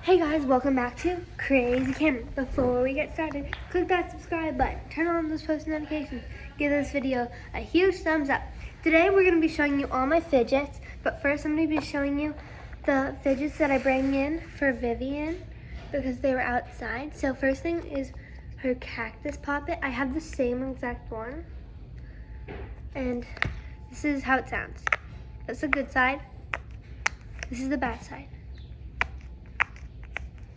Hey guys, welcome back to Crazy Cameron. Before we get started, click that subscribe button, turn on those post notifications, give this video a huge thumbs up. Today we're going to be showing you all my fidgets, but first I'm going to be showing you the fidgets that I bring in for Vivian because they were outside. So first thing is her cactus poppet. I have the same exact one, and this is how it sounds. That's the good side. This is the bad side.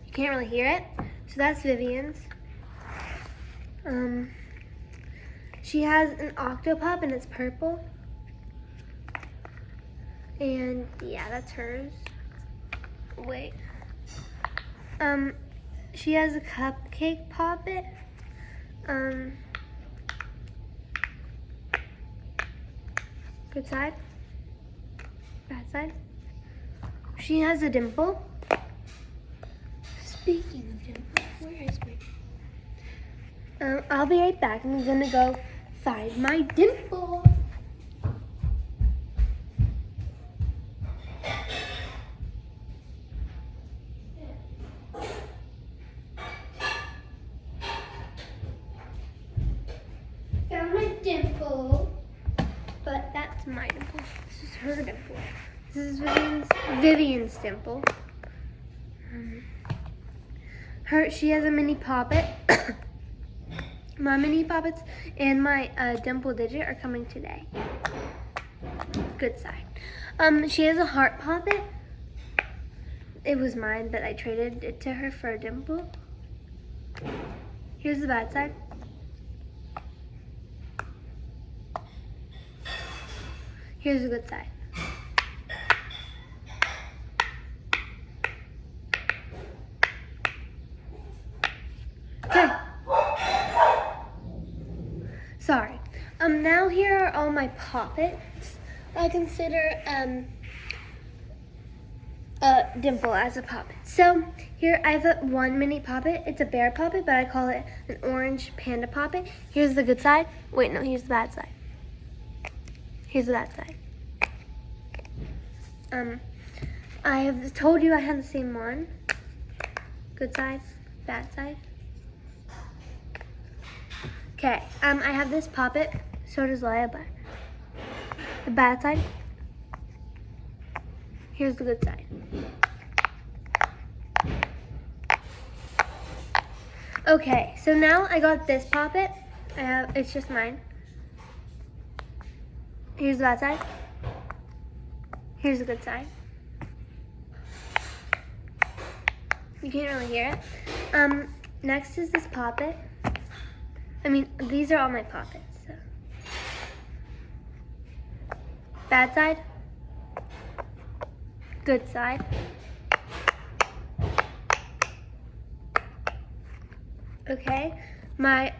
You can't really hear it. So that's Vivian's. She has an octopop and it's purple. And yeah, that's hers. Wait. She has a cupcake poppet. Good side. Bad side. She has a dimple. Speaking of dimple, where is my... I'll be right back. I'm gonna go find my dimple. Found my dimple, but that's my dimple. This is her dimple. This is Vivian's dimple. She has a mini poppet. My mini poppets and my dimple digit are coming today. Good side. She has a heart poppet. It was mine, but I traded it to her for a dimple. Here's the bad side. Here's the good side. Okay. Sorry. Now here are all my poppets. I consider a dimple as a poppet. So here I have one mini poppet. It's a bear poppet, but I call it an orange panda poppet. Here's the good side. Wait, no, here's the bad side. Here's the bad side. I have told you I had the same one. Good side, bad side. Okay, I have this poppet, so does Leia, but the bad side. Here's the good side. Okay, so now I got this poppet. It's just mine. Here's the bad side. Here's the good side. You can't really hear it. Next is this poppet. These are all my poppets. So. Bad side. Good side. Okay. My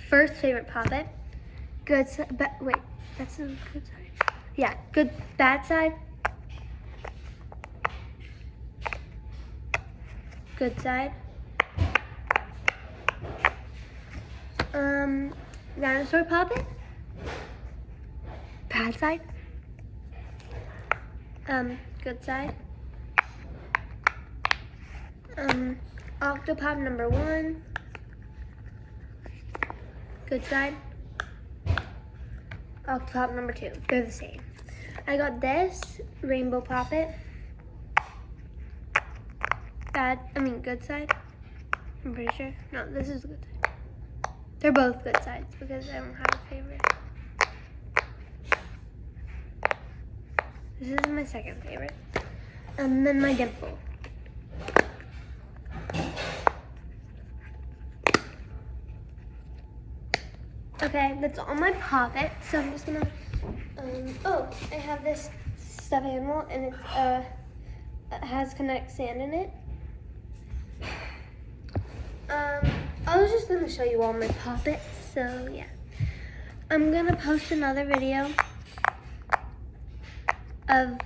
first favorite poppet. Good side. Wait, that's the good side. Yeah, good. Bad side. Good side. Dinosaur poppet. Bad side. Good side. Octopop number 1. Good side. Octopop number 2. They're the same. I got this rainbow poppet. Good side. I'm pretty sure. No, this is the good side. They're both good sides because I don't have a favorite. This is my second favorite. And then my dimple. Okay, that's all my poppets. So I'm just gonna, I have this stuffed animal and it has Kinetic sand in it. I was just gonna show you all my poppets, so yeah. I'm gonna post another video of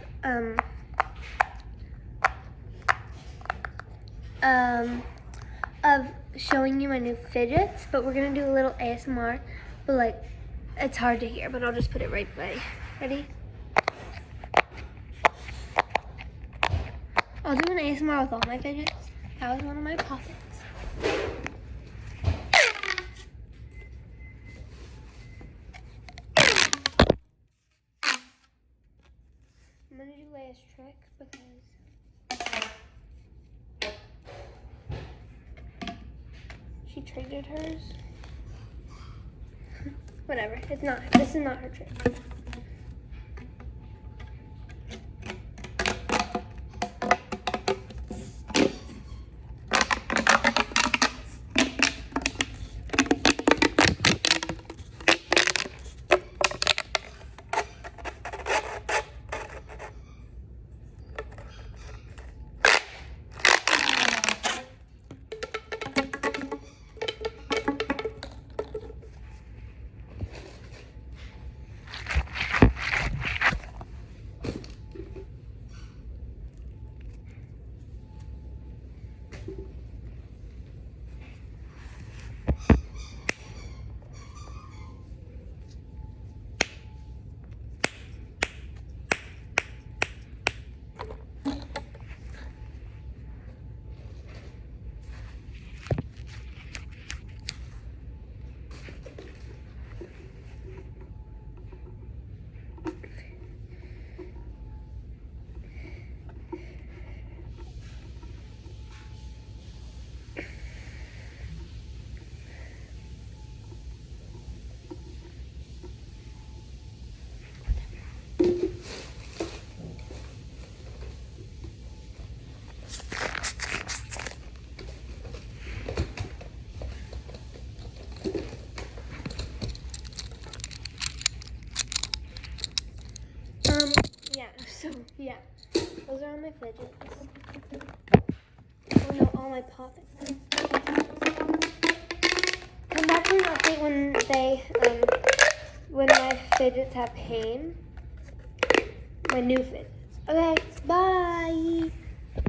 showing you my new fidgets, but we're gonna do a little ASMR, but it's hard to hear, but I'll just put it right by. Ready? I'll do an ASMR with all my fidgets. That was one of my puppets. I'm gonna do Leia's trick because she traded hers. Whatever, this is not her trick. Yeah, those are all my fidgets. Oh no, all my puppets. Come back for an update when my fidgets have came. My new fidgets. Okay, bye.